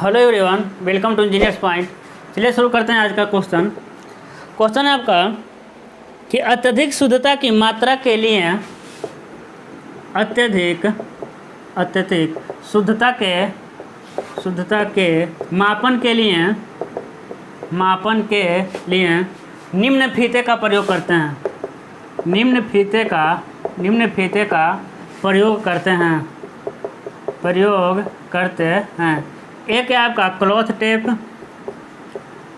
Hello everyone, welcome to engineers point. चलिए शुरू करते हैं आज का क्वेश्चन। क्वेश्चन है आपका कि अत्यधिक शुद्धता की मात्रा के लिए अत्यधिक शुद्धता के मापन के लिए निम्न फीते का प्रयोग करते हैं। निम्न फीते का प्रयोग करते हैं। एक है आपका क्लॉथ टेप,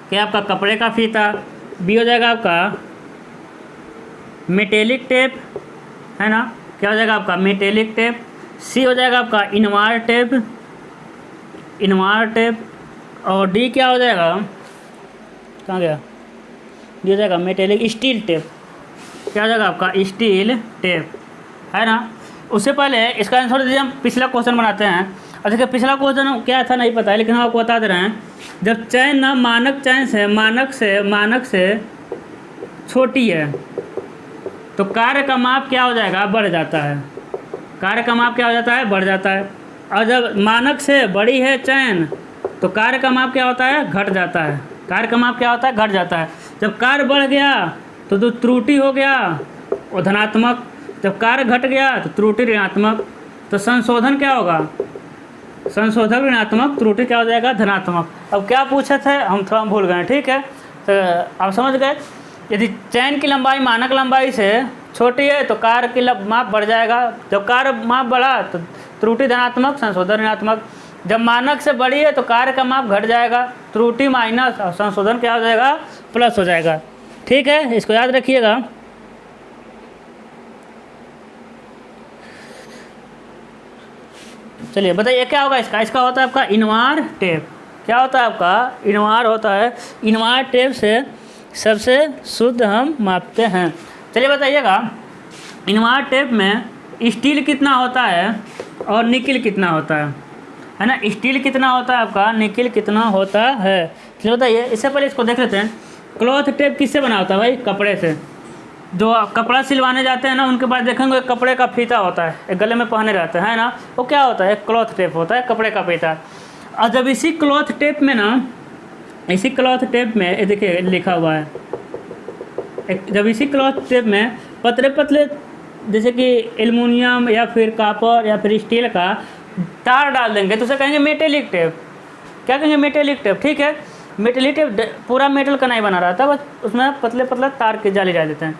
क्या आपका कपड़े का फीता। बी हो जाएगा आपका मेटेलिक टेप, है ना, क्या हो जाएगा आपका मेटेलिक टेप। सी हो जाएगा आपका इनवार टेप। और डी क्या हो जाएगा, कहाँ गया, डी हो जाएगा मेटेलिक स्टील टेप। क्या हो जाएगा आपका स्टील टेप, है ना। उससे पहले इसका आंसर दीजिए, हम पिछला क्वेश्चन बनाते हैं। और देखिए पिछला क्वेश्चन क्या था नहीं पता है, लेकिन हम आपको बता दे रहे हैं। जब चैन ना मानक से छोटी है तो कार्य का माप क्या हो जाएगा, बढ़ जाता है। कार्य का माप क्या हो जाता है, बढ़ जाता है। और जब मानक से बड़ी है चैन तो कार्य का माप क्या होता है, घट जाता है। कार्य का माप क्या होता है, घट जाता है। जब कार्य बढ़ गया तो जो त्रुटि हो गया वो धनात्मक, जब कार्य घट गया तो त्रुटि ऋणात्मक। तो संशोधन क्या होगा, संशोधन ऋणात्मक, त्रुटि क्या हो जाएगा, धनात्मक। अब क्या पूछे थे हम थोड़ा भूल गए, ठीक है। तो आप समझ गए, यदि चैन की लंबाई मानक लंबाई से छोटी है तो कार्य की माप बढ़ जाएगा। जब कार्य माप बढ़ा तो त्रुटि धनात्मक, संशोधन ऋणात्मक। जब मानक से बड़ी है तो कार्य का माप घट जाएगा, त्रुटि माइनस और संशोधन क्या हो जाएगा, प्लस हो जाएगा। ठीक है, इसको याद रखिएगा। चलिए बताइए क्या होगा इसका होता है आपका इनवार टेप। क्या होता है आपका, इनवार होता है। इनवार टेप से सबसे शुद्ध हम मापते हैं। चलिए बताइएगा, इनवार टेप में स्टील कितना होता है और निकिल कितना होता है ना। स्टील कितना होता है आपका, निकिल कितना होता है। चलिए बताइए, इससे पहले इसको देख लेते हैं। क्लॉथ टेप किससे बना होता है भाई, कपड़े से। जो कपड़ा सिलवाने जाते हैं ना, उनके बाद देखेंगे कपड़े का फीता होता है, एक गले में पहने रहते हैं ना, वो क्या होता है, क्लॉथ टेप होता है, कपड़े का फीता। और जब इसी क्लॉथ टेप में ये देखिए लिखा हुआ है, जब इसी क्लॉथ टेप में पतले पतले जैसे कि एल्युमिनियम या फिर कॉपर या फिर स्टील का तार डाल देंगे तो उसे कहेंगे मेटेलिक टेप। क्या कहेंगे, मेटेलिक टेप। ठीक है, मेटेलिक टेप पूरा मेटल का नहीं बना रहता, बस उसमें पतले पतले तार के जाली डाल देते हैं।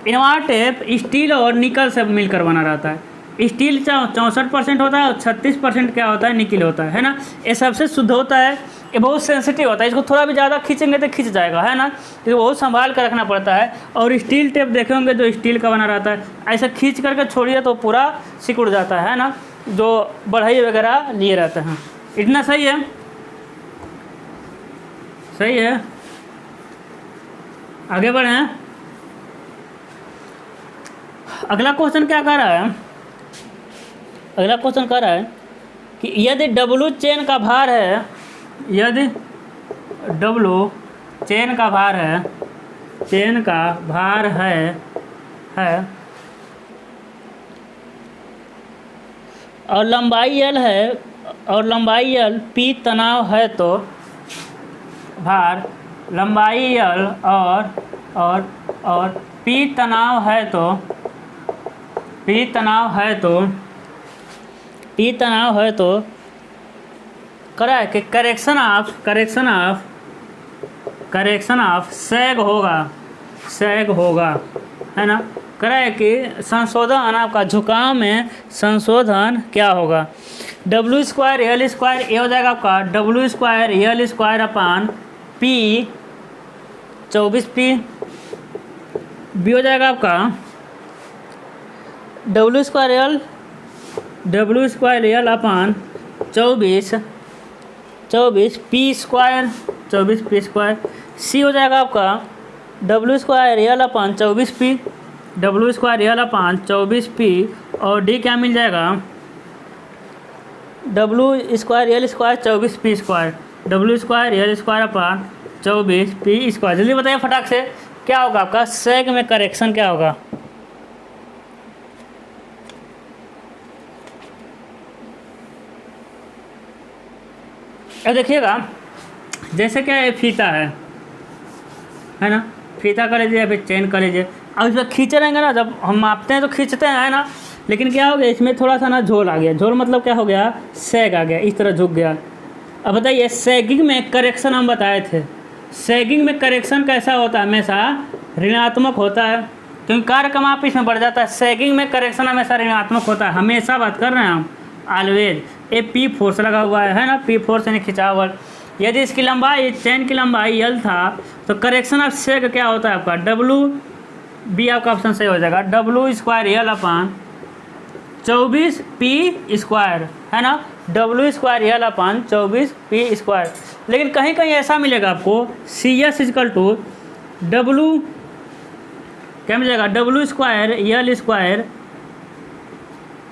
इनवार टेप स्टील और निकल से मिलकर बना रहता है। स्टील 64% होता है और 36% क्या होता है, निकल होता है ना। ये सबसे शुद्ध होता है, ये बहुत सेंसिटिव होता है, इसको थोड़ा भी ज़्यादा खींचेंगे तो खींच जाएगा, है ना। तो बहुत संभाल कर रखना पड़ता है। और स्टील टेप देखे होंगे जो स्टील का बना रहता है, ऐसा खींच करके छोड़िए तो पूरा सिकुड़ जाता है ना, जो बढ़ई वगैरह लिए रहते हैं। इतना सही है, सही है। आगे बढ़ें। अगला क्वेश्चन क्या कह रहा है, अगला क्वेश्चन कह रहा है कि यदि W चेन का भार है, यदि W चेन का भार है और लंबाई L है और लंबाई L P तनाव है तो भार, लंबाई L और P तनाव है तो करा है कि करेक्शन ऑफ सैग होगा, है ना। करा है कि संशोधन आपका झुकाव में संशोधन क्या होगा। W²L² ये हो जाएगा आपका W²L² अपान P 24P। बी हो जाएगा आपका W²L अपान 24P²। सी हो जाएगा आपका W²L अपान 24P और डी क्या मिल जाएगा, W²L² 24P², W²L² अपान 24P²। जल्दी बताइए फटाक से, क्या होगा आपका सेग में करेक्शन क्या होगा। अब देखिएगा, जैसे क्या है, फीता है ना, फीता कर लीजिए या फिर चेन कर लीजिए। अब इसमें खींचे रहेंगे ना, जब हम मापते हैं तो खींचते हैं, है ना, लेकिन क्या हो गया, इसमें थोड़ा सा ना झोल आ गया। झोल मतलब क्या हो गया, सैग आ गया, इस तरह झुक गया। अब बताइए, सैगिंग में करेक्शन हम बताए थे, सैगिंग में करेक्शन कैसा होता है, हमेशा ऋणात्मक होता है, क्योंकि कार्य का माप इसमें बढ़ जाता है। सैगिंग में करेक्शन हमेशा ऋणात्मक होता है, हमेशा बात कर रहे हैं हम, ऑलवेज। ये पी फोर्स लगा हुआ है ना, पी फोर्स यानी खिंचाव। यदि इसकी लंबाई, चैन की लंबाई एल था, तो करेक्शन ऑफ सेग क्या होता है आपका, डब्लू, बी आपका ऑप्शन सही हो जाएगा, W square L upon 24 P square, है ना, W square L upon 24 P square. लेकिन कहीं कहीं ऐसा मिलेगा आपको, C S equal to W, क्या मिलेगा, डब्लू स्क्वायर एल स्क्वायर,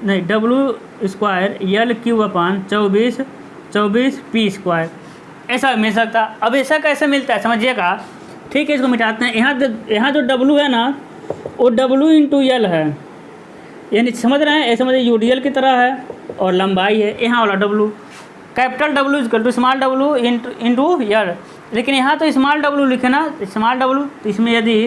नहीं, W square L cube upon 24 P square, ऐसा मिल सकता। अब ऐसा कैसे मिलता है समझिएगा, ठीक है, इसको मिटाते हैं। यहाँ जो डब्लू है ना, वो डब्लू इंटू एल है, यानी समझ रहे हैं, ऐसे समझिए यूडीएल की तरह है, और लंबाई है यहाँ वाला W, capital W equal to small W into L. लेकिन यहाँ तो स्मॉल डब्लू लिखे ना, स्मॉल डब्लू, तो इसमें यदि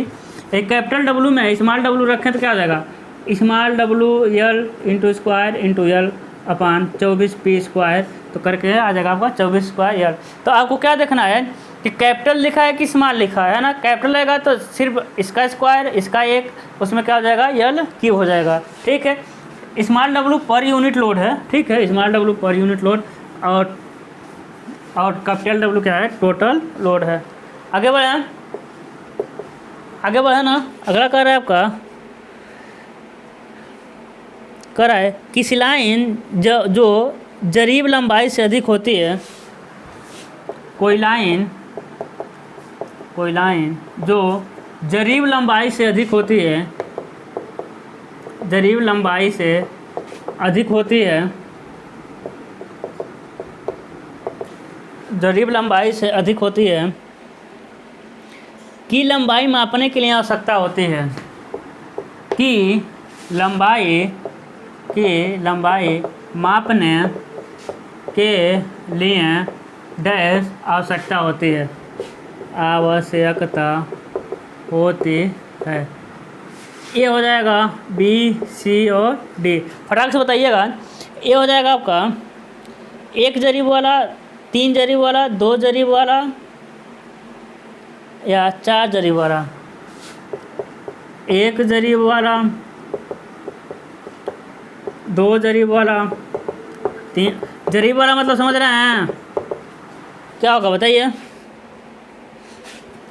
एक कैपिटल डब्लू में स्मॉल डब्लू रखें तो क्या हो जाएगा, small W L into square into L upon 24 P square, तो करके आ जाएगा आपका 24 स्क्वायर एल। तो आपको क्या देखना है कि कैपिटल लिखा है कि स्मॉल लिखा है ना, कैपिटल रहेगा तो सिर्फ इसका स्क्वायर, इसका एक, उसमें क्या हो जाएगा, एल क्यूब हो जाएगा, ठीक है। Small W per unit load है, ठीक है, small W per unit load, और कैपिटल डब्लू क्या है, टोटल लोड है। आगे बढ़े, आगे बढ़े ना, अगला कह रहा है आपका, कह रहा है किसी लाइन जो जरीब लंबाई से अधिक होती है, कोई लाइन जो जरीब लंबाई से अधिक होती है, जरीब लंबाई से अधिक होती है, जरीब लंबाई से अधिक होती है, की लंबाई मापने के लिए आवश्यकता होती है, की लंबाई मापने के लिए डैश आवश्यकता होती है, आवश्यकता होती है। ये हो जाएगा बी, सी और डी, फटाक से बताइएगा। ये हो जाएगा आपका 1 जरीब वाला, 3 जरीब वाला, 2 जरीब वाला या 4 जरीब वाला, 1 जरीब वाला, 2 जरीब वाला, 3 जरीब वाला, मतलब समझ रहे हैं क्या होगा बताइए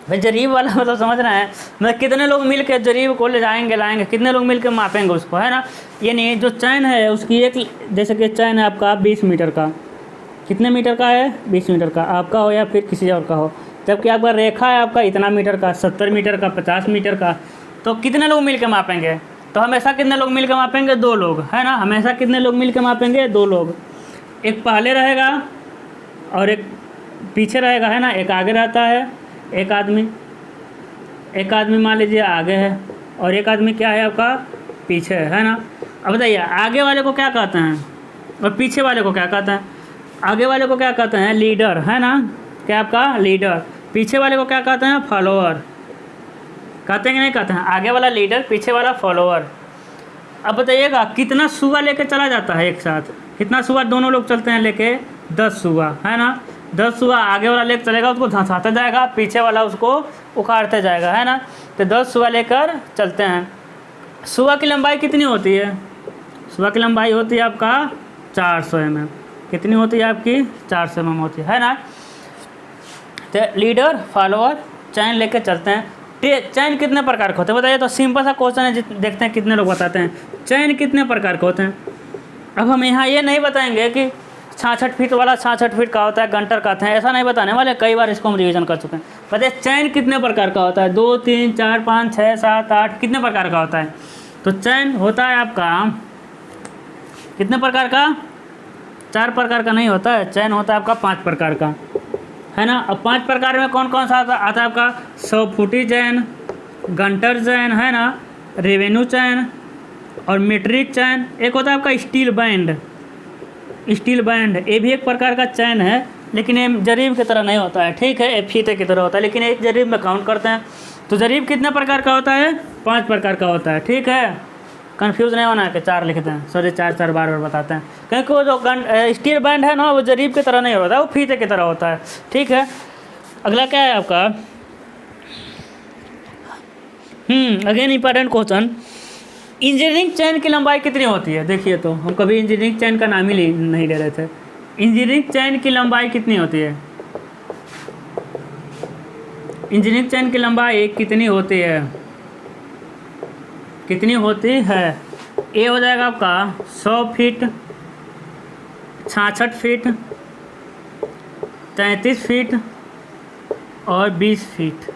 भाई, जरीब वाला मतलब समझ रहे हैं, मतलब कितने लोग मिल के जरीब को ले जाएंगे लाएंगे, कितने लोग मिल के मापेंगे उसको, है ना। यानी जो चैन है उसकी एक, जैसे कि चैन है आपका 20 मीटर का, कितने मीटर का है, 20 मीटर का, आपका हो या फिर किसी और का हो, जबकि आपका रेखा है आपका इतना मीटर का, 70 मीटर का, 50 मीटर का, तो कितने लोग मिल के मापेंगे, तो हमेशा कितने लोग मिल के मापेंगे, 2 लोग, है ना, हमेशा कितने लोग मिल के मापेंगे, 2 लोग, एक पहले रहेगा और एक पीछे रहेगा, है ना, एक आगे रहता है, एक आदमी मान लीजिए आगे है और एक आदमी क्या है आपका पीछे है ना। अब बताइए आगे वाले को क्या कहते हैं और पीछे वाले को क्या कहते हैं, आगे वाले को क्या कहते हैं, लीडर, है ना, क्या आपका लीडर, पीछे वाले को क्या कहते हैं, फॉलोअर, कहते हैं कि नहीं कहते हैं, आगे वाला लीडर, पीछे वाला फॉलोअर। अब बताइएगा कितना सुआ लेके चला जाता है एक साथ, कितना सुआ दोनों लोग चलते हैं लेके, 10 सुआ, है ना, 10 सुआ आगे वाला लेकर चलेगा, उसको धंसाते जाएगा, पीछे वाला उसको उखाड़ते जाएगा, है ना, तो 10 सुआ लेकर चलते हैं। सुआ की लंबाई कितनी होती है, सुआ की लंबाई होती है आपका 400 mm, कितनी होती है आपकी 400 mm होती है ना। तो लीडर फॉलोअर चैन लेके चलते हैं। चैन कितने प्रकार के होते हैं बताइए, तो सिंपल सा क्वेश्चन है, देखते हैं कितने लोग बताते हैं चैन कितने प्रकार के होते हैं। अब हम यहाँ ये नहीं बताएंगे कि 66 फीट वाला 66 फीट का होता है, गंटर कहते हैं, ऐसा नहीं बताने वाले, कई बार इसको हम रिवीजन कर चुके हैं। बताइए चैन कितने प्रकार का होता है, 2 3 4 5 6 7 8 कितने प्रकार का होता है। तो चैन होता है आपका कितने प्रकार का, 4 प्रकार का नहीं होता है, चैन होता है आपका 5 प्रकार का, है ना। अब 5 प्रकार में कौन कौन सा आता है आपका, 100 फुटी चैन, गंटर चैन, है ना, रेवेन्यू चैन और मीट्रिक चैन। एक होता है आपका स्टील बैंड, स्टील बैंड ये भी एक प्रकार का चैन है लेकिन ये जरीब की तरह नहीं होता है, ठीक है, ये फीते की तरह होता है, लेकिन एक जरीब में काउंट करते हैं। तो जरीब कितने प्रकार का होता है? 5 प्रकार का होता है, ठीक है। कंफ्यूज नहीं होना है कि 4 लिखते हैं, सॉरी 4 बार बताते हैं, क्योंकि वो जो स्टील बैंड है ना वो जरीब की तरह नहीं होता है, वो फीते की तरह होता है, ठीक है। अगला क्या है आपका? अगेन इंपॉर्टेंट क्वेश्चन, इंजीनियरिंग चैन की लंबाई कितनी होती है? देखिए, तो हम कभी इंजीनियरिंग चैन का नाम ही नहीं ले रहे थे। इंजीनियरिंग चैन की लंबाई कितनी होती है? इंजीनियरिंग चैन की लंबाई कितनी होती है? कितनी होती है? ए हो जाएगा आपका 100 फीट, 66 फीट, 33 फीट और 20 फीट,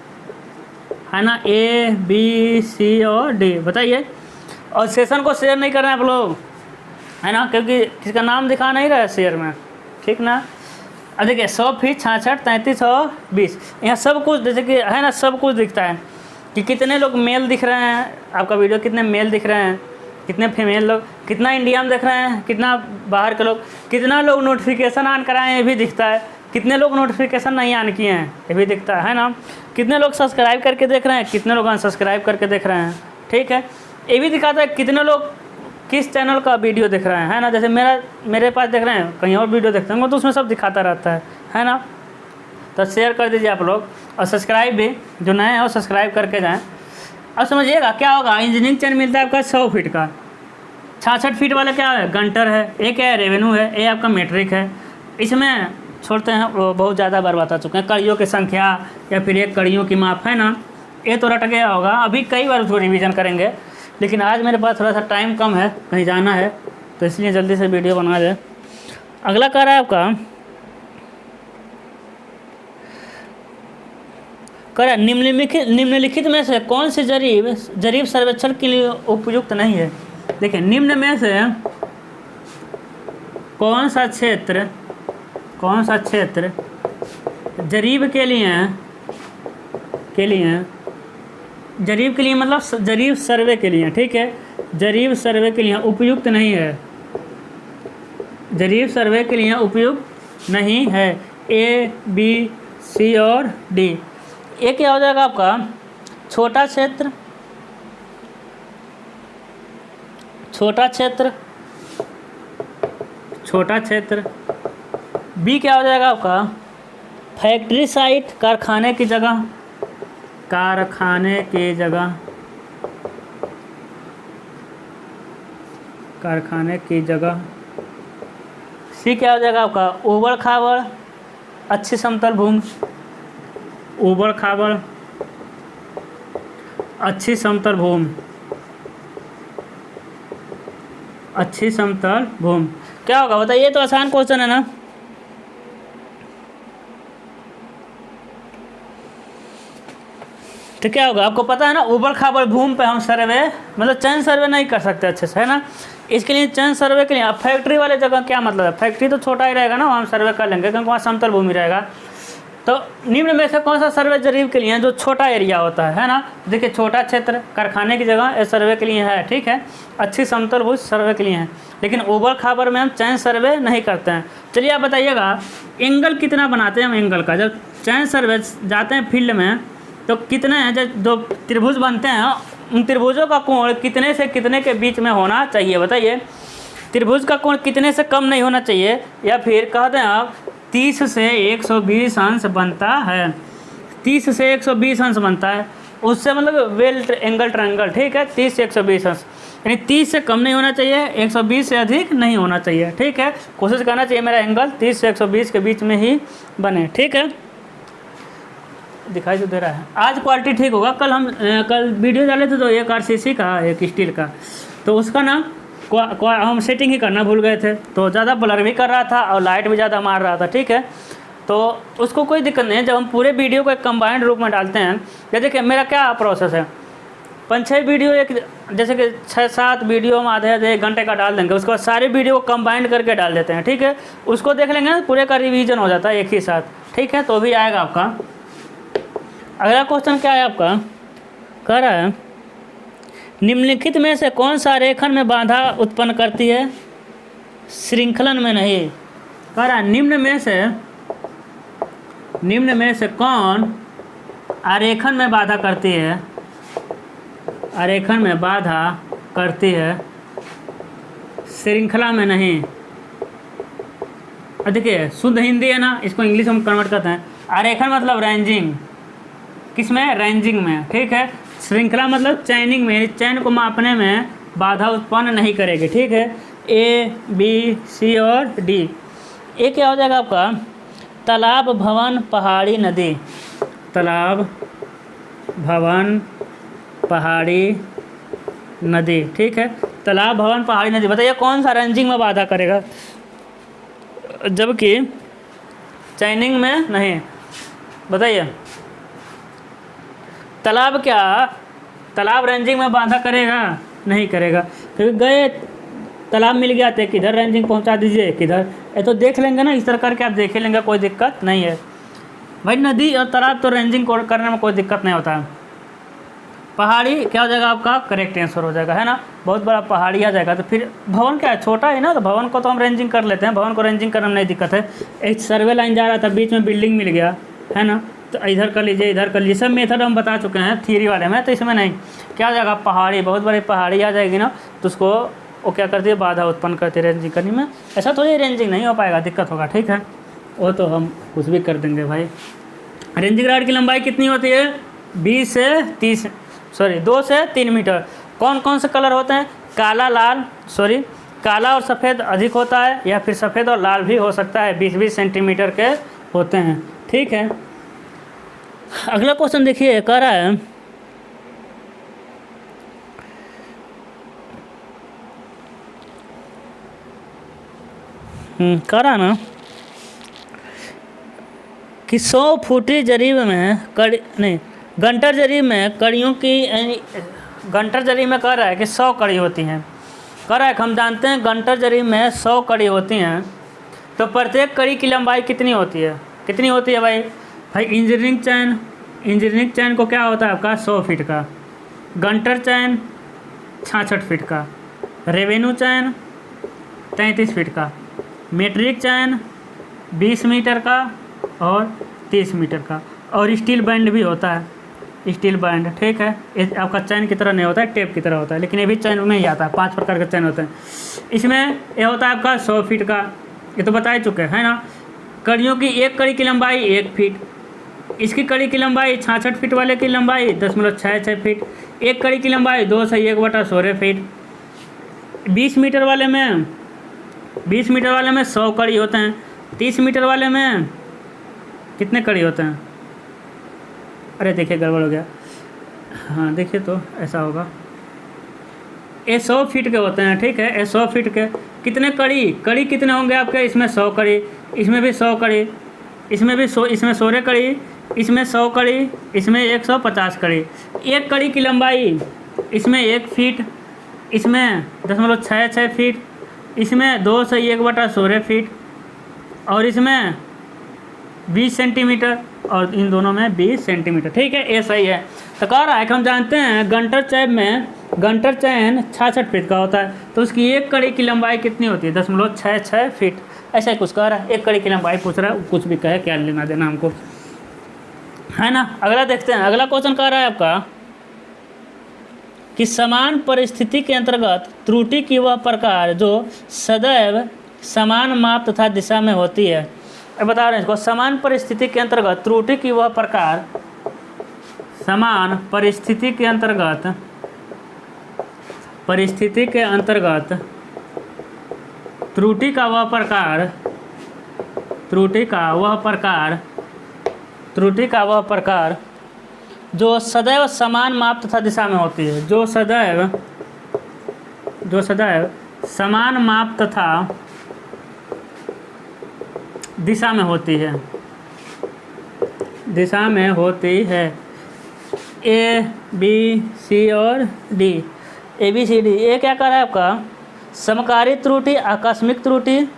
है ना। ए बी सी और डी, बताइए। और सेशन को शेयर नहीं कर रहे हैं आप लोग, है ना, क्योंकि किसका नाम दिखा नहीं रहा है शेयर में, ठीक ना। अब देखिए 100 फीट, 66, 33 और 20, यहाँ सब कुछ जैसे कि है ना, सब कुछ दिखता है कि कितने लोग मेल दिख रहे हैं, आपका वीडियो कितने मेल दिख रहे हैं, कितने फीमेल लोग, कितना इंडिया में देख रहे हैं, कितना बाहर के लोग, कितना लोग नोटिफिकेशन ऑन कराए हैं ये भी दिखता है, कितने लोग नोटिफिकेशन नहीं ऑन किए हैं ये भी दिखता है ना, कितने लोग सब्सक्राइब करके देख रहे हैं, कितने लोग अनसब्सक्राइब करके देख रहे हैं, ठीक है। ये भी दिखाता है कितने लोग किस चैनल का वीडियो देख रहे हैं, है ना। जैसे मेरे पास देख रहे हैं, कहीं और वीडियो देखते होंगे तो उसमें सब दिखाता रहता है ना। तो शेयर कर दीजिए आप लोग, और सब्सक्राइब भी, जो नए हैं वो सब्सक्राइब करके जाएँ। अब समझिएगा क्या होगा, इंजीनियरिंग चैन मिलता है आपका 100 फीट का, 66 फीट वाला क्या है? गंटर है, एक है रेवेन्यू है, ये आपका मैट्रिक है। इसमें छोड़ते हैं, वो बहुत ज़्यादा बार बता चुके हैं, कड़ियों की संख्या या फिर एक कड़ियों की माप, है ना। ये तो रट गया होगा, अभी कई बार उसको रिवीजन करेंगे, लेकिन आज मेरे पास थोड़ा सा टाइम कम है, कहीं जाना है, तो इसलिए जल्दी से वीडियो बना दे। अगला कह रहा है आपका, कह रहा है निम्नलिखित में से कौन से जरीब सर्वेक्षण के लिए उपयुक्त नहीं है? देखिए, निम्न में से कौन सा क्षेत्र जरीब के लिए जरीब के लिए मतलब जरीब सर्वे के लिए, ठीक है, जरीब सर्वे के लिए उपयुक्त नहीं है, जरीब सर्वे के लिए उपयुक्त नहीं है। ए बी सी और डी। ए क्या हो जाएगा आपका? छोटा क्षेत्र। बी क्या हो जाएगा आपका? फैक्ट्री साइट, कारखाने की जगह। सी क्या हो जाएगा आपका? ऊबड़ खाबड़, अच्छी समतल भूमि, अच्छी समतल भूमि। क्या होगा बताइए, तो आसान क्वेश्चन है ना। तो क्या होगा आपको पता है ना, ऊबड़ खाबड़ भूमि पे हम सर्वे मतलब चैन सर्वे नहीं कर सकते अच्छे से, है ना। इसके लिए चैन सर्वे के लिए अब फैक्ट्री वाले जगह क्या मतलब है, फैक्ट्री तो छोटा ही रहेगा ना, वहाँ हम सर्वे कर लेंगे क्योंकि वहाँ समतल भूमि रहेगा। तो निम्न में से कौन सा सर्वे जरीब के लिए है? जो छोटा एरिया होता है ना। देखिए, छोटा क्षेत्र, कारखाने की जगह, ये सर्वे के लिए है, ठीक है। अच्छी समतल भूमि सर्वे के लिए है, लेकिन ऊबड़ खाबड़ में हम चैन सर्वे नहीं करते हैं। चलिए आप बताइएगा, एंगल कितना बनाते हैं हम एंगल का? जब चैन सर्वे जाते हैं फील्ड में तो कितने हैं, जब दो त्रिभुज बनते हैं उन त्रिभुजों का कोण कितने से कितने के बीच में होना चाहिए? बताइए, त्रिभुज का कोण कितने से कम नहीं होना चाहिए, या फिर कहते हैं आप 30 से 120 अंश बनता है, 30 से 120 अंश बनता है, उससे मतलब वेल एंगल ट्रायंगल, ठीक है। 30 से 120 अंश, यानी 30 से कम नहीं होना चाहिए, 120 से अधिक नहीं होना चाहिए, ठीक है। कोशिश करना चाहिए मेरा एंगल 30 से 120 के बीच में ही बने, ठीक है। दिखाई तो दे रहा है। आज क्वालिटी ठीक होगा। कल वीडियो डाले थे तो एक RCC का, एक स्टील का, तो उसका ना हम सेटिंग ही करना भूल गए थे, तो ज़्यादा ब्लर भी कर रहा था और लाइट भी ज़्यादा मार रहा था, ठीक है। तो उसको कोई दिक्कत नहीं है, जब हम पूरे वीडियो को एक कंबाइंड रूप में डालते हैं। या देखिए मेरा क्या प्रोसेस है, 5-6 वीडियो एक जैसे कि 6-7 वीडियो हम आधे 1 घंटे का डाल देंगे, उसके बाद सारे वीडियो को कंबाइंड करके डाल देते हैं, ठीक है। उसको देख लेंगे, पूरे का रिवीजन हो जाता है एक ही साथ, ठीक है। तो भी आएगा आपका। अगला क्वेश्चन क्या है आपका, कह रहा है निम्नलिखित में से कौन सा रेखन में बाधा उत्पन्न करती है, श्रृंखलन में नहीं। कह रहा है निम्न में से निम्न में से कौन आरेखन में बाधा करती है, आरेखन में बाधा करती है, श्रृंखला में नहीं। देखिए शुद्ध हिंदी है ना, इसको इंग्लिश में कन्वर्ट करते हैं। आरेखन मतलब रेंजिंग, किस में? रेंजिंग में, ठीक है। श्रृंखला मतलब चैनिंग में, चैन को मापने में बाधा उत्पन्न नहीं करेगी, ठीक है। ए, बी, सी और डी। ए क्या हो जाएगा आपका? तालाब, भवन, पहाड़ी, नदी। तालाब, भवन, पहाड़ी, नदी, ठीक है। तालाब, भवन, पहाड़ी, नदी। बताइए कौन सा रेंजिंग में बाधा करेगा, जबकि चैनिंग में नहीं। बताइए तालाब क्या, तालाब रेंजिंग में बाधा करेगा? नहीं करेगा। क्योंकि गए तालाब मिल गया तो किधर रेंजिंग पहुंचा दीजिए, किधर, ये तो देख लेंगे ना, इस तरह करके आप देख लेंगे, कोई दिक्कत नहीं है भाई। नदी और तालाब तो रेंजिंग करने में कोई दिक्कत नहीं होता है। पहाड़ी क्या हो जाएगा आपका? करेक्ट आंसर हो जाएगा, है ना। बहुत बड़ा पहाड़ी आ जाएगा। तो फिर भवन क्या है? छोटा है ना, तो भवन को तो हम रेंजिंग कर लेते हैं, भवन को रेंजिंग करने में नहीं दिक्कत है। एक सर्वे लाइन जा रहा था, बीच में बिल्डिंग मिल गया, है ना, तो इधर कर लीजिए, इधर कर लीजिए। सब मेथड हम बता चुके हैं थ्योरी वाले में, तो इसमें नहीं। क्या हो जाएगा? पहाड़ी, बहुत बड़ी पहाड़ी आ जाएगी ना, तो उसको वो क्या करती है? बाधा उत्पन्न करती है रेंजिंग करने में। ऐसा थोड़ी रेंजिंग नहीं हो पाएगा, दिक्कत होगा, ठीक है। वो तो हम कुछ भी कर देंगे भाई। रेंजिंग रॉड की लंबाई कितनी होती है? 2 से 3 मीटर। कौन कौन से कलर होते हैं? काला और सफ़ेद अधिक होता है, या फिर सफ़ेद और लाल भी हो सकता है। 20-20 सेंटीमीटर के होते हैं, ठीक है। अगला क्वेश्चन देखिए, कह रहा है ना कि 100 फुटी जरीब में गंटर जरीब में कड़ियों की, गंटर जरीब में कह रहा है कि 100 कड़ी होती हैं। कह रहा है कि हम जानते हैं गंटर जरीब में 100 कड़ी होती हैं, तो प्रत्येक कड़ी की लंबाई कितनी होती है? कितनी होती है भाई? इंजीनियरिंग चैन को क्या होता है आपका? 100 फीट का। गंटर चैन 66 फीट का। रेवेन्यू चैन 33 फीट का। मेट्रिक चैन 20 मीटर का और 30 मीटर का। और स्टील बैंड भी होता है, स्टील बैंड, ठीक है। ये आपका चैन की तरह नहीं होता है, टेप की तरह होता है, लेकिन ये भी चैन में ही आता है। 5 प्रकार के चैन होते हैं। इसमें ये होता है आपका 100 फीट का, ये तो बता ही चुके हैं ना। कड़ियों की एक कड़ी की लंबाई 1 फीट। इसकी कड़ी की लंबाई 66 फीट वाले की लंबाई 10.66 फीट। एक कड़ी की लंबाई 2 से 1/16 फीट। 20 मीटर वाले में 100 कड़ी होते हैं। 30 मीटर वाले में कितने कड़ी होते हैं? अरे देखिए गड़बड़ हो गया, हाँ देखिए तो ऐसा होगा। ये 100 फीट के होते हैं, ठीक है। ये 100 फीट के कितने कड़ी कितने होंगे आपके? इसमें 100 कड़ी, इसमें भी 100 कड़ी, इसमें भी 100, इसमें 16 कड़ी, इसमें 100 कड़ी, इसमें 150 कड़ी। एक कड़ी की लंबाई इसमें 1 फीट, इसमें 0.66 फीट, इसमें 2 से 1/16 फीट, और इसमें 20 सेंटीमीटर, और इन दोनों में 20 सेंटीमीटर, ठीक है। ये सही है। तो कह रहा है कि हम जानते हैं गंटर चैन 66 फीट का होता है, तो उसकी एक कड़ी की लंबाई कितनी होती है? 0.66 फीट। ऐसा ही कुछ कह रहा है, एक कड़ी की लंबाई पूछ रहा है, कुछ भी कहे, क्या लेना देना हमको, है ना। अगला देखते हैं। अगला क्वेश्चन कह रहा है आपका कि समान परिस्थिति के अंतर्गत त्रुटि की वह प्रकार जो सदैव समान माप तथा दिशा में होती है। अब बता रहे हैं इसको, समान परिस्थिति के अंतर्गत त्रुटि की वह प्रकार, समान परिस्थिति के अंतर्गत त्रुटि का वह प्रकार जो सदैव समान माप तथा दिशा में होती है, जो सदैव समान माप तथा दिशा में होती है। ए, बी, सी और डी। ABCD। ये क्या कर रहा है आपका? समकारी त्रुटि, आकस्मिक त्रुटि,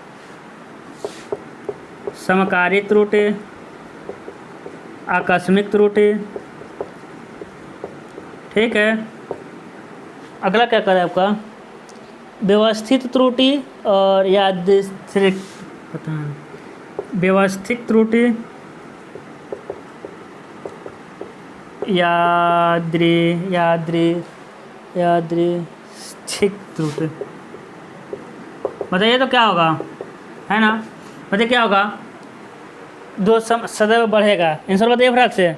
समकारी त्रुटि, आकस्मिक त्रुटि, ठीक है। अगला क्या कर रहा है आपका? व्यवस्थित त्रुटि और यादृच्छिक, व्यवस्थित त्रुटि यादृ यादृ यादृच्छिक त्रुटि। बताइए तो क्या होगा, है ना। बताइए क्या होगा, दो सदैव बढ़ेगा। आंसर बताइए फटाक से।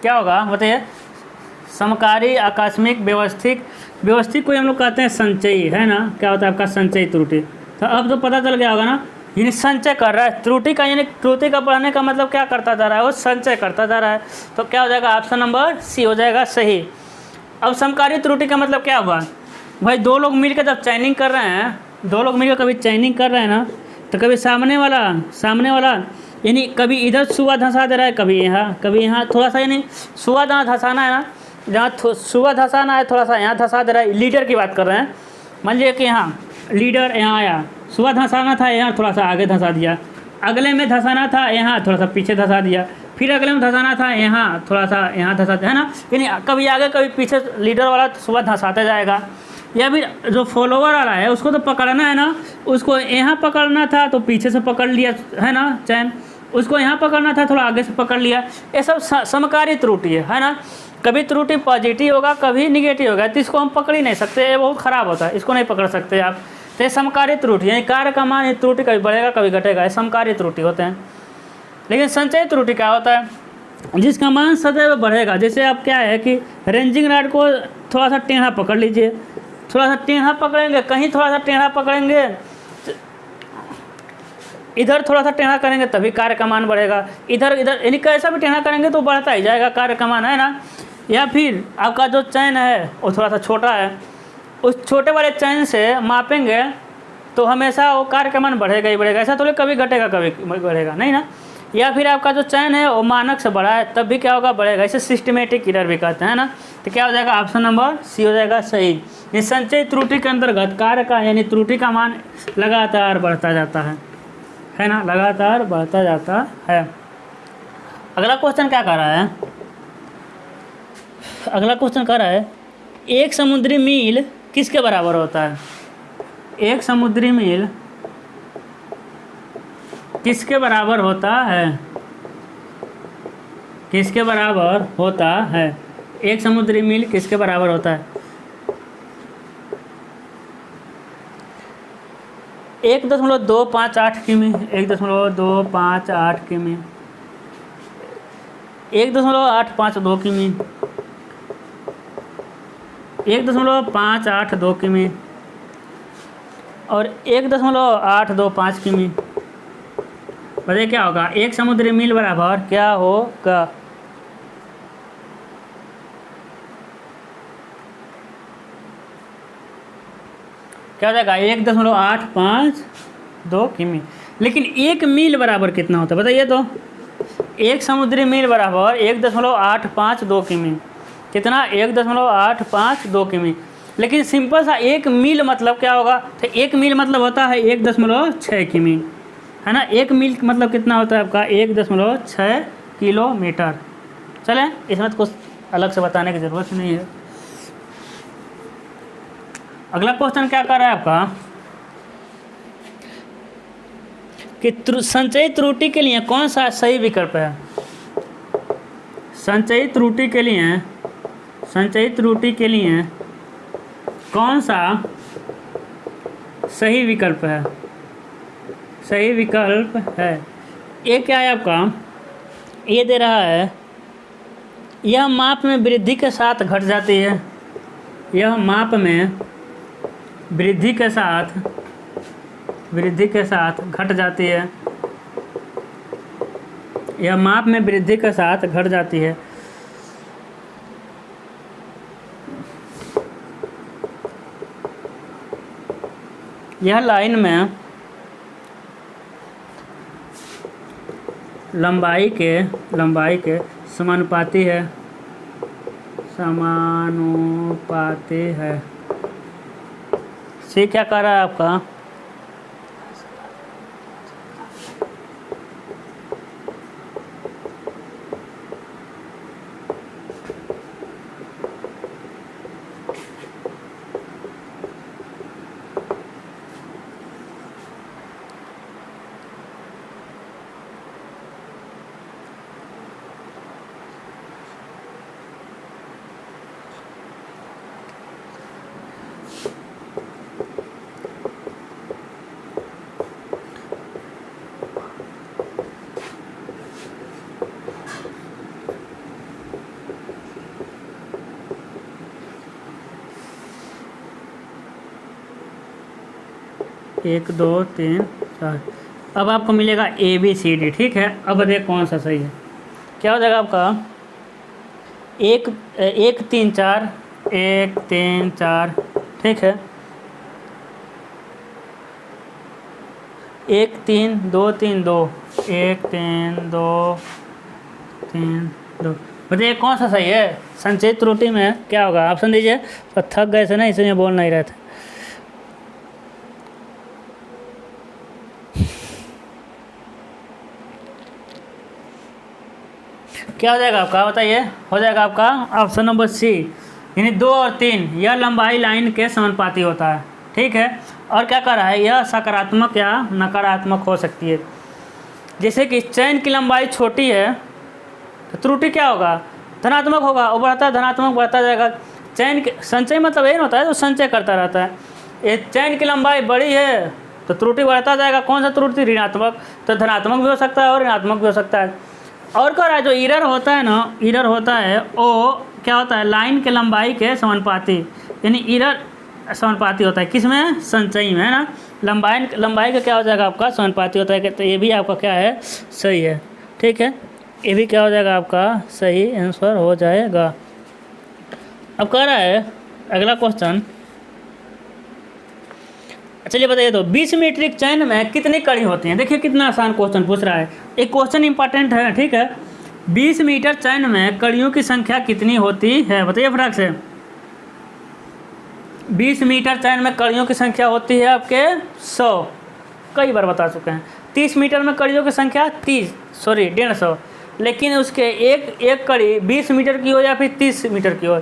क्या होगा बताइए। समकारी, आकस्मिक, व्यवस्थित को हम लोग कहते हैं संचयी, है ना। क्या होता है आपका संचयी त्रुटि। तो अब तो पता चल गया होगा ना, यानी संचय कर रहा है त्रुटि का, यानी त्रुटि का बढ़ने का मतलब क्या करता जा रहा है, वो संचय करता जा रहा है। तो क्या हो जाएगा, ऑप्शन नंबर सी हो जाएगा सही। अब समकारी त्रुटि का मतलब क्या हुआ भाई, दो लोग मिलकर जब चैनिंग कर रहे हैं, दो लोग मिलकर कभी चैनिंग कर रहे हैं ना, तो कभी सामने वाला यानी कभी इधर सुआ धंसा दे रहा है, कभी यहाँ थोड़ा सा, यानी सुआ जहाँ धंसाना है ना, जहाँ सुआ धंसाना है थोड़ा सा यहाँ धंसा दे रहा है। लीडर की बात कर रहे हैं, मान लीजिए कि यहाँ लीडर यहाँ आया, सुआ धंसाना था यहाँ थोड़ा सा आगे धंसा दिया, अगले में धंसाना था यहाँ थोड़ा सा पीछे धंसा दिया, फिर अगले में धंसाना था यहाँ थोड़ा सा यहाँ धंसा दिया, है ना। यानी कभी आगे कभी पीछे लीडर वाला सुआ धंसाते जाएगा। या फिर जो फॉलोवर वाला है उसको तो पकड़ना है ना, उसको यहाँ पकड़ना था तो पीछे से पकड़ लिया, है ना चैन, उसको यहाँ पकड़ना था थोड़ा आगे से पकड़ लिया। ये सब समकारी त्रुटि है ना। कभी त्रुटि पॉजिटिव होगा, कभी निगेटिव होगा, तो इसको हम पकड़ ही नहीं सकते, ये बहुत ख़राब होता है, इसको नहीं पकड़ सकते आप। तो ये समकारी त्रुटि, यानी कार्य का मान त्रुटि कभी बढ़ेगा कभी घटेगा, ये समकारी त्रुटि होते हैं। लेकिन संचयी त्रुटि क्या होता है, जिसका मान सदैव बढ़ेगा। जैसे आप क्या है कि रेंजिंग रॉड को थोड़ा सा टेढ़ा पकड़ लीजिए, थोड़ा सा टेढ़ा पकड़ेंगे, कहीं थोड़ा सा टेढ़ा पकड़ेंगे, इधर थोड़ा सा टेढ़ा करेंगे तभी कार्य का मान बढ़ेगा, इधर यानी कैसा भी टेढ़ा करेंगे तो बढ़ता ही जाएगा कार्य का मान, है ना। या फिर आपका जो चैन है वो थोड़ा सा छोटा है, उस छोटे वाले चैन से मापेंगे तो हमेशा वो कार्य का मान बढ़ेगा ही बढ़ेगा, ऐसा थोड़ी कभी घटेगा कभी बढ़ेगा नहीं ना। या फिर आपका जो चैन है वो मानक से बड़ा है तब भी क्या होगा, बढ़ेगा। इसे सिस्टमेटिक एरर भी कहते हैं ना। तो क्या हो जाएगा, ऑप्शन नंबर सी हो जाएगा सही। संचयी त्रुटि के अंतर्गत कार्य का यानी त्रुटि का मान लगातार बढ़ता जाता है ना, लगातार बढ़ता जाता है। अगला क्वेश्चन क्या कर रहा है, अगला क्वेश्चन कर रहा है एक समुद्री मील किसके बराबर होता है। एक समुद्री मील किसके बराबर होता है, किसके बराबर होता है, एक समुद्री मील किसके बराबर होता है। 1.258 किमी, 1.258 किमी, 1.852 किमी, 1.582 किमी और 1.825 किमी। बताइए क्या होगा, एक समुद्री मील बराबर क्या होगा। क्या हो जाएगा, 1.852 किमी। लेकिन एक मील बराबर कितना होता है बताइए तो। एक समुद्री मील बराबर 1.852 किमी, कितना 1.852 किमी। लेकिन सिंपल सा एक मील मतलब क्या होगा, तो एक मील मतलब होता है 1.6 किमी, है ना। एक मील मतलब कितना होता है आपका 1.6 किलोमीटर। चलें, इसमें तो कुछ अलग से बताने की ज़रूरत नहीं है। अगला क्वेश्चन क्या कर रहा है आपका कि संचयी त्रुटि के लिए कौन सा सही विकल्प है। संचयी त्रुटि के लिए, संचयी त्रुटि के लिए कौन सा सही विकल्प है, सही विकल्प है। ये क्या है आपका, ये दे रहा है यह माप में वृद्धि के साथ घट जाती है, यह माप में वृद्धि के साथ घट जाती है, यह माप में वृद्धि के साथ घट जाती है। यह लाइन में लंबाई के समानुपाती है, समानुपाती है। सी क्या कर रहा है आपका, 1 2 3 4। अब आपको मिलेगा ABCD, ठीक है। अब बताइए कौन सा सही है। क्या हो जाएगा आपका 1 1 3 4 1 3 4, ठीक है। 1 3 2 3 2 1 3 2 3 2। बताइए कौन सा सही है। संचयित त्रुटि में क्या होगा, ऑप्शन दीजिए। तो थक गए थे ना, इसलिए बोल नहीं रहे थे। क्या हो जाएगा आपका, बताइए। हो जाएगा आपका ऑप्शन नंबर सी, यानी 2 और 3। यह लंबाई लाइन के समानुपाती होता है, ठीक है। और क्या कर रहा है, यह सकारात्मक या नकारात्मक हो सकती है। जैसे कि चैन की लंबाई छोटी है तो त्रुटि क्या होगा, धनात्मक होगा। वो बढ़ता धनात्मक बढ़ता जाएगा। चैन के संचय मतलब यही होता है जो संचय करता रहता है। ये चैन की लंबाई बड़ी है तो त्रुटि बढ़ता जाएगा। कौन सा त्रुटि, ऋणात्मक। तो धनात्मक भी हो सकता है और ऋणात्मक भी हो सकता है। और क्या रहा है, जो एरर होता है ना, एरर होता है वो क्या होता है, लाइन के लंबाई के समानुपाती, यानी एरर समानुपाती होता है। किसमें, संचयी में, है ना। लंबाई का क्या हो जाएगा आपका, समानुपाती होता है। तो ये भी आपका क्या है, सही है, ठीक है। ये भी क्या हो जाएगा आपका, सही आंसर हो जाएगा। अब कह रहा है अगला क्वेश्चन, चलिए बताइए। तो 20 मीट्रिक चैन में कितनी कड़ी होती हैं। देखिए कितना आसान क्वेश्चन पूछ रहा है। एक क्वेश्चन इंपॉर्टेंट है, ठीक है। 20 मीटर चैन में कड़ियों की संख्या कितनी होती है, बताइए फटाक से। 20 मीटर चैन में कड़ियों की संख्या होती है आपके 100, कई बार बता चुके हैं। 30 मीटर में कड़ियों की संख्या 150, लेकिन उसके एक कड़ी 20 मीटर की हो या फिर 30 मीटर की हो,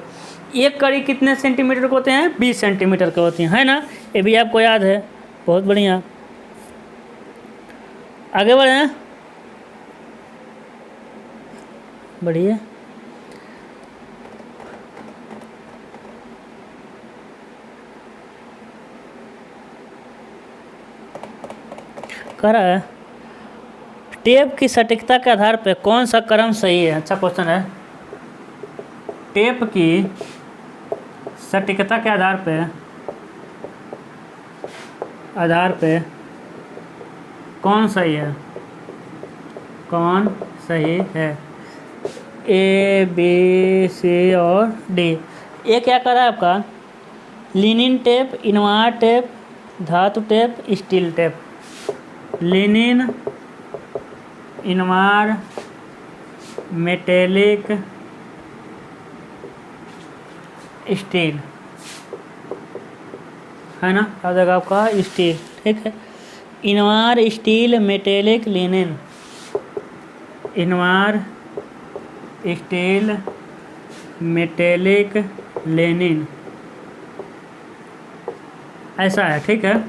एक कड़ी कितने सेंटीमीटर के होते हैं, 20 सेंटीमीटर के होती हैं, है ना। ये भी आपको याद है, बहुत बढ़िया। आगे बढ़े, बढ़िए। कह रहा है टेप की सटीकता के आधार पर कौन सा क्रम सही है। अच्छा क्वेश्चन है। टेप की सटीकता के आधार पे कौन सही है, कौन सही है। A B C और D। ये क्या कर रहा है आपका, लिनिन टेप, इनवार टेप, धातु tape, steel tape. Linen, Invar, metallic, steel, है ना। क्या हो जाएगा आपका, स्टील, ठीक है। Invar, steel, metallic, linen. Invar, steel, metallic, linen, ऐसा है, ठीक है।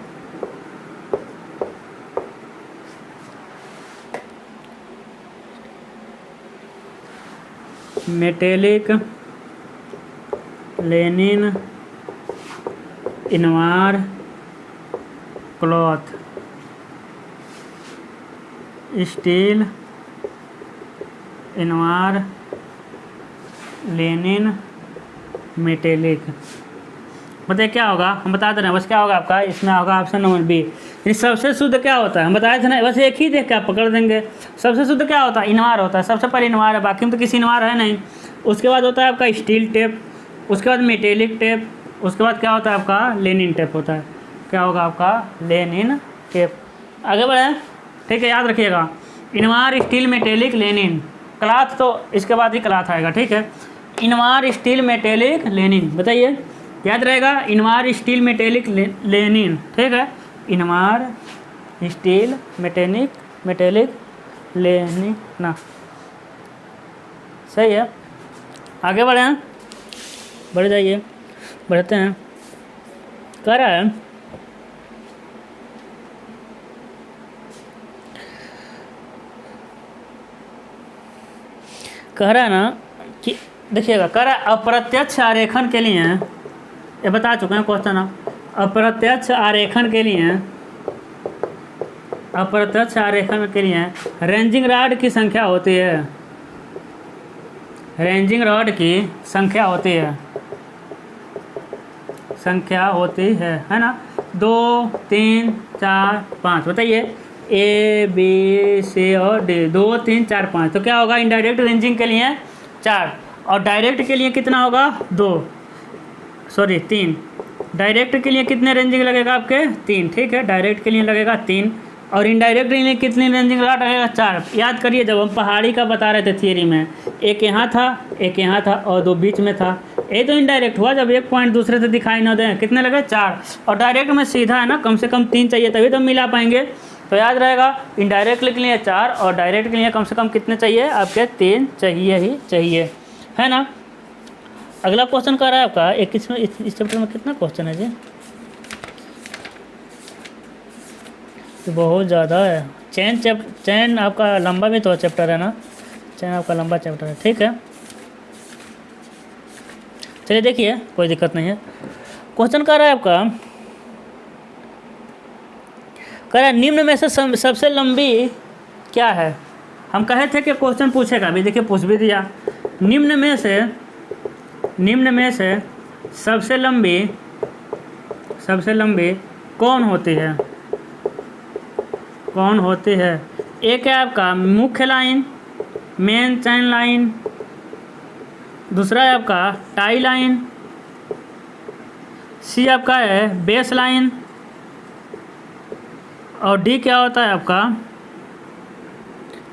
Metallic, Lenin, Invar, cloth, steel, Invar, Lenin, metallic. बताइए क्या होगा, हम बता दे रहे हैं। बस क्या होगा आपका, इसमें होगा ऑप्शन नंबर बी। यानी सबसे शुद्ध क्या होता है, हम बताए थे ना। बस एक ही देख के आप पकड़ देंगे। सबसे शुद्ध क्या होता है, इनवार होता है। सबसे पहले इनवार है, बाकी में तो किसी इनवार है नहीं। उसके बाद होता है आपका स्टील टेप, उसके बाद मेटेलिक टेप, उसके बाद क्या होता है आपका, लेनिन टेप होता है। क्या होगा आपका, लेनिन टेप। आगे बढ़े, ठीक है, याद रखिएगा। Invar, steel, metallic, Lenin. Cloth तो इसके बाद ही क्लॉथ आएगा, ठीक है। इनवार, स्टील, मेटेलिक, लेनिन, बताइए, याद रहेगा। इनवार, स्टील, मेटेलिक, लेनिन, ठीक है। इनवार, स्टील, मेटेलिक, लेनिन ना, सही है। आगे बढ़े हैं, बढ़ जाइए, बढ़ते हैं। कह रहा है ना कि देखिएगा, कह रहा है अप्रत्यक्ष आरेखन के लिए, ये बता चुके हैं क्वेश्चन। अप्रत्यक्ष आरेखन के लिए रेंजिंग रॉड की संख्या होती है। रेंजिंग रॉड की संख्या होती है, है ना। 2 3 4 5, बताइए A B C और D, 2 3 4 5, तो क्या होगा इनडायरेक्ट रेंजिंग के लिए 4 और डायरेक्ट के लिए कितना होगा 3। डायरेक्ट के लिए कितने रेंजिंग लगेगा आपके 3, ठीक है, डायरेक्ट के लिए लगेगा 3 और इनडायरेक्ट के लिए कितनी रेंजिंग लगेगा 4। याद करिए जब हम पहाड़ी का बता रहे थे थियरी में, एक यहाँ था एक यहाँ था और 2 बीच में था, ये तो इनडायरेक्ट हुआ जब एक पॉइंट दूसरे से दिखाई ना दे, कितने लगे 4 और डायरेक्ट में सीधा है ना, कम से कम 3 चाहिए तभी तो मिला पाएंगे। तो याद रहेगा इनडायरेक्ट के लिए 4 और डायरेक्ट के लिए कम से कम कितने चाहिए आपके 3 चाहिए ही चाहिए, है ना। अगला क्वेश्चन कर रहा है आपका इस चैप्टर में कितना क्वेश्चन है जी, तो बहुत ज़्यादा है। चैन आपका लंबा भी तो चैप्टर है ना, चैन आपका लंबा चैप्टर है, ठीक है। चलिए देखिए कोई दिक्कत नहीं है। क्वेश्चन कर रहा है आपका, कह रहा है निम्न में से सबसे लंबी क्या है। हम कहे थे कि क्वेश्चन पूछेगा, अभी देखिए पूछ भी दिया। निम्न में से सबसे लंबी कौन होती है। एक है आपका मुख्य लाइन, मेन चैन लाइन, दूसरा है आपका टाई लाइन, सी आपका है बेस लाइन और डी क्या होता है आपका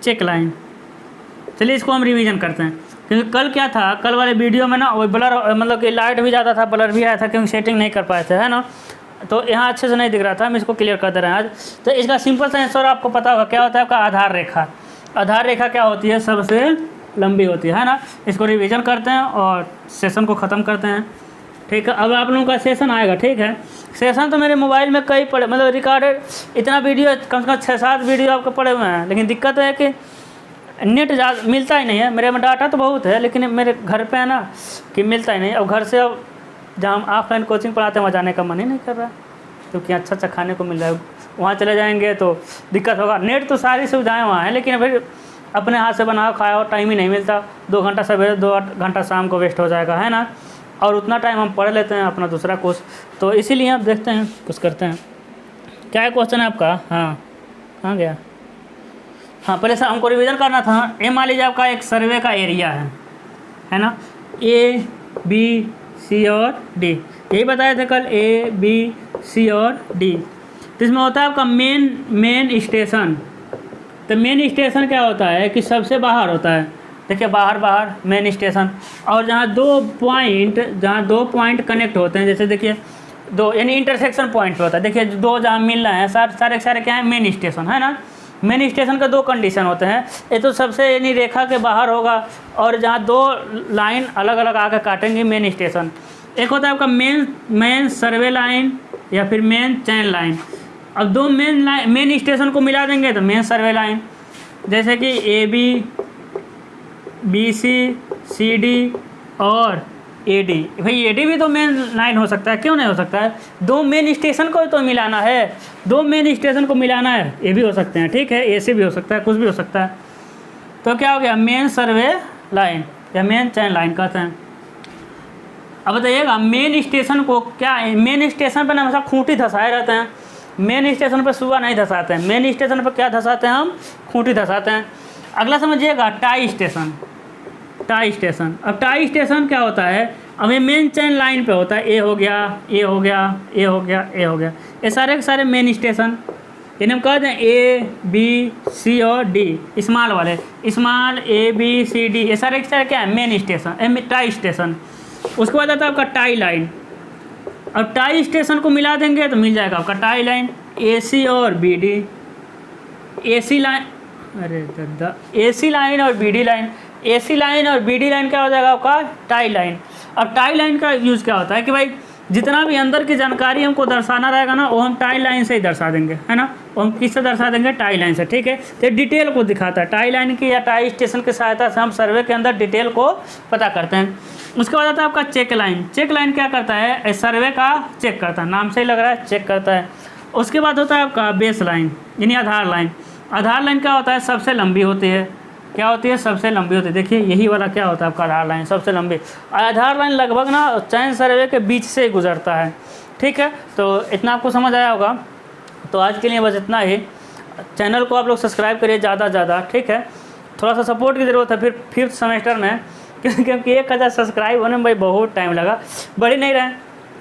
चेक लाइन। चलिए इसको हम रिवीजन करते हैं, क्योंकि कल क्या था, कल वाले वीडियो में ना वो ब्लर मतलब कि लाइट भी ज़्यादा था, ब्लर भी आया था क्योंकि सेटिंग नहीं कर पाए थे, है ना, तो यहाँ अच्छे से नहीं दिख रहा था। हम इसको क्लियर कर दे रहे हैं आज। तो इसका सिंपल सा आंसर आपको पता होगा क्या होता है आपका आधार रेखा। आधार रेखा क्या होती है, सबसे लंबी होती है ना। इसको रिवीजन करते हैं और सेशन को ख़त्म करते हैं, ठीक है। अब आप लोगों का सेशन आएगा, ठीक है। सेशन तो मेरे मोबाइल में कई पड़े, मतलब रिकॉर्डेड इतना वीडियो कम से कम 6-7 वीडियो आपके पड़े हुए हैं, लेकिन दिक्कत है कि नेट ज़्यादा मिलता ही नहीं है। मेरे में डाटा तो बहुत है लेकिन मेरे घर पे है ना कि मिलता ही नहीं। अब घर से अब जहाँ हम ऑफलाइन कोचिंग पढ़ाते हैं वहाँ जाने का मन ही नहीं कर रहा, क्योंकि अच्छा खाने को मिल रहा है। वहाँ चले जाएंगे तो दिक्कत होगा। नेट तो सारी सुविधाएँ वहाँ हैं, लेकिन फिर अपने हाथ से बनाओ खाओ, टाइम ही नहीं मिलता। 2 घंटा सवेरे 2 घंटा शाम को वेस्ट हो जाएगा, है ना। और उतना टाइम हम पढ़ लेते हैं अपना दूसरा कोर्स, तो इसीलिए आप देखते हैं कुछ करते हैं। क्या क्वेश्चन है आपका, हाँ कहाँ गया, हाँ पहले से हमको रिवीजन करना था। ए मान लीजिए आपका एक सर्वे का एरिया है ना, ए बी सी और डी, यही बताए थे कल, ए बी सी और डी। तो इसमें होता है आपका मेन स्टेशन। तो मेन स्टेशन क्या होता है कि सबसे बाहर होता है, देखिए बाहर मेन स्टेशन। और जहाँ दो पॉइंट कनेक्ट होते हैं, जैसे देखिए 2 यानी इंटरसेक्शन पॉइंट पे होता है। देखिए 2 जहाँ मिल रहे हैं सारे क्या है मेन स्टेशन, है ना। मेन स्टेशन का 2 कंडीशन होते हैं, ये तो सबसे यानी रेखा के बाहर होगा और जहाँ 2 लाइन अलग अलग आकर काटेंगे मेन स्टेशन। एक होता है आपका मेन सर्वे लाइन या फिर मेन चैन लाइन। अब 2 मेन स्टेशन को मिला देंगे तो मेन सर्वे लाइन, जैसे कि ए बी सी डी और ए डी। भाई ए डी भी तो मेन लाइन हो सकता है, क्यों नहीं हो सकता है। 2 मेन स्टेशन को तो मिलाना है, 2 मेन स्टेशन को मिलाना है, ये भी हो सकते हैं, ठीक है। ए से भी हो सकता है, कुछ भी हो सकता है। तो क्या हो गया मेन सर्वे लाइन या मेन चैन लाइन कहते हैं। अब बताइएगा मेन स्टेशन को क्या, मेन स्टेशन पर हमेशा खूंटी धंसाए रहते हैं, मेन स्टेशन पर सुबह नहीं धंसाते हैं। मेन स्टेशन पर क्या धंसाते हैं हम, खूंटी धंसाते हैं। अगला समझिएगा टाई स्टेशन। अब टाई स्टेशन क्या होता है, अब ये मेन चैन लाइन पे होता है, ए हो गया, ये सारे के सारे मेन स्टेशन। इन्हें हम कहते हैं ए बी सी और डी, स्मॉल वाले, small A B C D, ये सारे के सारे क्या है मेन स्टेशन, टाई स्टेशन। उसके बाद आता है आपका टाई लाइन। अब टाई स्टेशन को मिला देंगे तो मिल जाएगा आपका टाई लाइन, ए सी और बी डी, ए सी लाइन, अरे दादा, ए सी लाइन और बी डी लाइन। ए सी लाइन और बी डी लाइन क्या हो जाएगा आपका टाई लाइन। अब टाई लाइन का यूज़ क्या होता है कि भाई जितना भी अंदर की जानकारी हमको दर्शाना रहेगा ना, वो हम टाई लाइन से ही दर्शा देंगे, है ना। वो हम किससे दर्शा देंगे, टाई लाइन से, ठीक है। तो डिटेल को दिखाता है टाई लाइन की या टाई स्टेशन की सहायता से हम सर्वे के अंदर डिटेल को पता करते हैं। उसके बाद आता है आपका चेक लाइन। चेक लाइन क्या करता है, सर्वे का चेक करता है, नाम से ही लग रहा है चेक करता है। उसके बाद होता है आपका बेस लाइन यानी आधार लाइन। आधार लाइन क्या होता है, सबसे लंबी होती है, क्या होती है, सबसे लंबी होती है। देखिए यही वाला क्या होता है आपका आधार लाइन, सबसे लंबी। आधार लाइन लगभग ना चयन सर्वे के बीच से गुजरता है। ठीक है, तो इतना आपको समझ आया होगा। तो आज के लिए बस इतना ही। चैनल को आप लोग सब्सक्राइब करिए ज़्यादा से ज़्यादा। ठीक है, थोड़ा सा सपोर्ट की ज़रूरत है फिर 5th सेमेस्टर में क्योंकि 1000 सब्सक्राइब होने में भाई बहुत टाइम लगा, बढ़ ही नहीं रहे।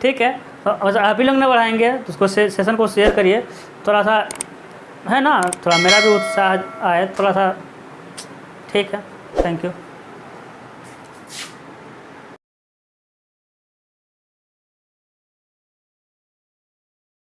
ठीक है, तो आप ही लोग ने बढ़ाएंगे तो उसको सेशन को शेयर करिए, थोड़ा सा है ना, थोड़ा मेरा भी उत्साह आए थोड़ा सा। ठीक है, थैंक यू।